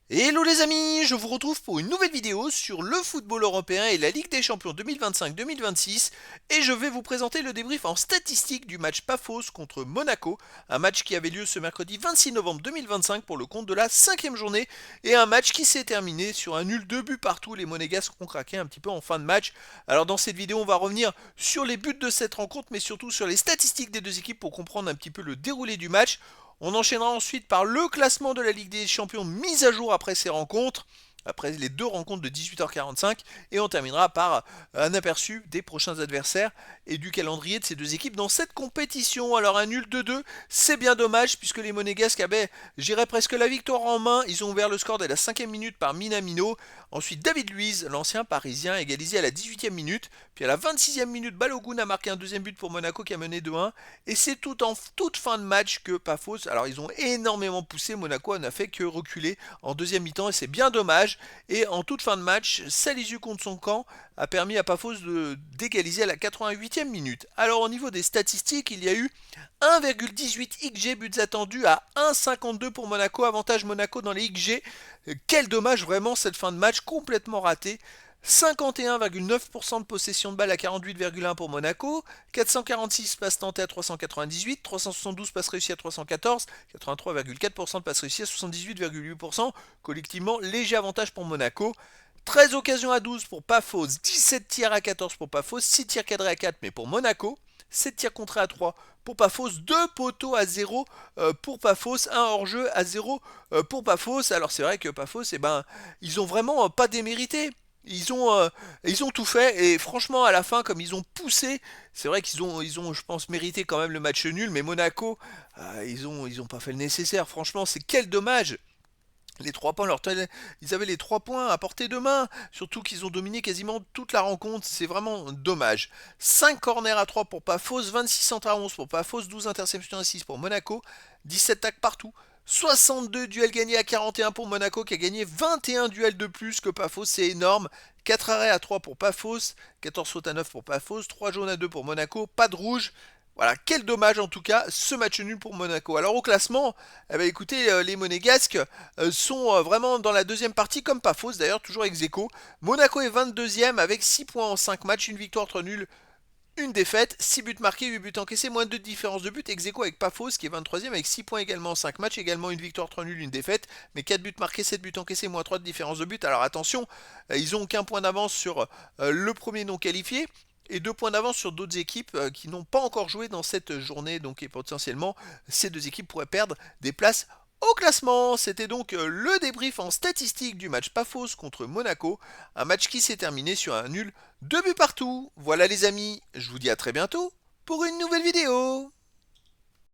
Hello les amis, je vous retrouve pour une nouvelle vidéo sur le football européen et la Ligue des Champions 2025-2026 et je vais vous présenter le débrief en statistique du match Pafos contre Monaco, un match qui avait lieu ce mercredi 26 novembre 2025 pour le compte de la 5e journée et un match qui s'est terminé sur un nul 2 buts partout. Les Monégasques ont craqué un petit peu en fin de match. Alors dans cette vidéo on va revenir sur les buts de cette rencontre mais surtout sur les statistiques des deux équipes pour comprendre un petit peu le déroulé du match. On enchaînera ensuite par le classement de la Ligue des Champions mis à jour après ces rencontres, après les deux rencontres de 18h45, et on terminera par un aperçu des prochains adversaires et du calendrier de ces deux équipes dans cette compétition. Alors un nul de 2, c'est bien dommage puisque les Monégasques avaient, j'irais presque la victoire en main. Ils ont ouvert le score dès la 5e minute par Minamino. Ensuite David Luiz, l'ancien parisien, égalisé à la 18e minute. Puis à la 26e minute, Balogun a marqué un deuxième but pour Monaco qui a mené 2-1. Et c'est tout en toute fin de match que Pafos, alors ils ont énormément poussé, Monaco n'a fait que reculer en deuxième mi-temps et c'est bien dommage. Et en toute fin de match, Salisu contre son camp a permis à Pafos d'égaliser à la 88e minute. Alors au niveau des statistiques, il y a eu 1,18 XG buts attendus à 1,52 pour Monaco, avantage Monaco dans les XG. Quel dommage vraiment cette fin de match complètement ratée. 51,9% de possession de balle à 48,1 pour Monaco, 446 passes tentées à 398, 372 passes réussies à 314, 83,4% de passes réussies à 78,8%, collectivement léger avantage pour Monaco. 13 occasions à 12 pour Pafos, 17 tirs à 14 pour Pafos, 6 tirs cadrés à 4 mais pour Monaco, 7 tirs contrés à 3 pour Pafos, 2 poteaux à 0 pour Pafos, 1 hors-jeu à 0 pour Pafos. Alors c'est vrai que Pafos, ils ont vraiment pas démérité. Ils ont tout fait et franchement à la fin comme ils ont poussé, c'est vrai qu'ils ont je pense mérité quand même le match nul, mais Monaco ils ont pas fait le nécessaire. Franchement c'est quel dommage. Les 3 points, ils avaient les 3 points à portée de main, surtout qu'ils ont dominé quasiment toute la rencontre, c'est vraiment dommage. 5 corners à 3 pour Pafos, 26 centres à 11 pour Pafos, 12 interceptions à 6 pour Monaco, 17 tacles partout, 62 duels gagnés à 41 pour Monaco qui a gagné 21 duels de plus que Pafos, c'est énorme. 4 arrêts à 3 pour Pafos, 14 fautes à 9 pour Pafos, 3 jaunes à 2 pour Monaco, pas de rouge. Voilà, quel dommage en tout cas, ce match nul pour Monaco. Alors au classement, eh ben, écoutez, les Monégasques sont vraiment dans la deuxième partie, comme pas fausse d'ailleurs, toujours ex aequo. Monaco est 22e avec 6 points en 5 matchs, une victoire, 3 nuls, une défaite, 6 buts marqués, 8 buts encaissés, moins de différence de but, ex aequo avec Pafos qui est 23e avec 6 points également en 5 matchs, également une victoire, 3 nuls, une défaite, mais 4 buts marqués, 7 buts encaissés, moins 3 de différence de but. Alors attention, ils ont aucun point d'avance sur le premier non qualifié, et 2 points d'avance sur d'autres équipes qui n'ont pas encore joué dans cette journée, donc et potentiellement ces deux équipes pourraient perdre des places au classement. C'était donc le débrief en statistique du match Pafos contre Monaco, un match qui s'est terminé sur un nul 2 buts partout. Voilà les amis, je vous dis à très bientôt pour une nouvelle vidéo.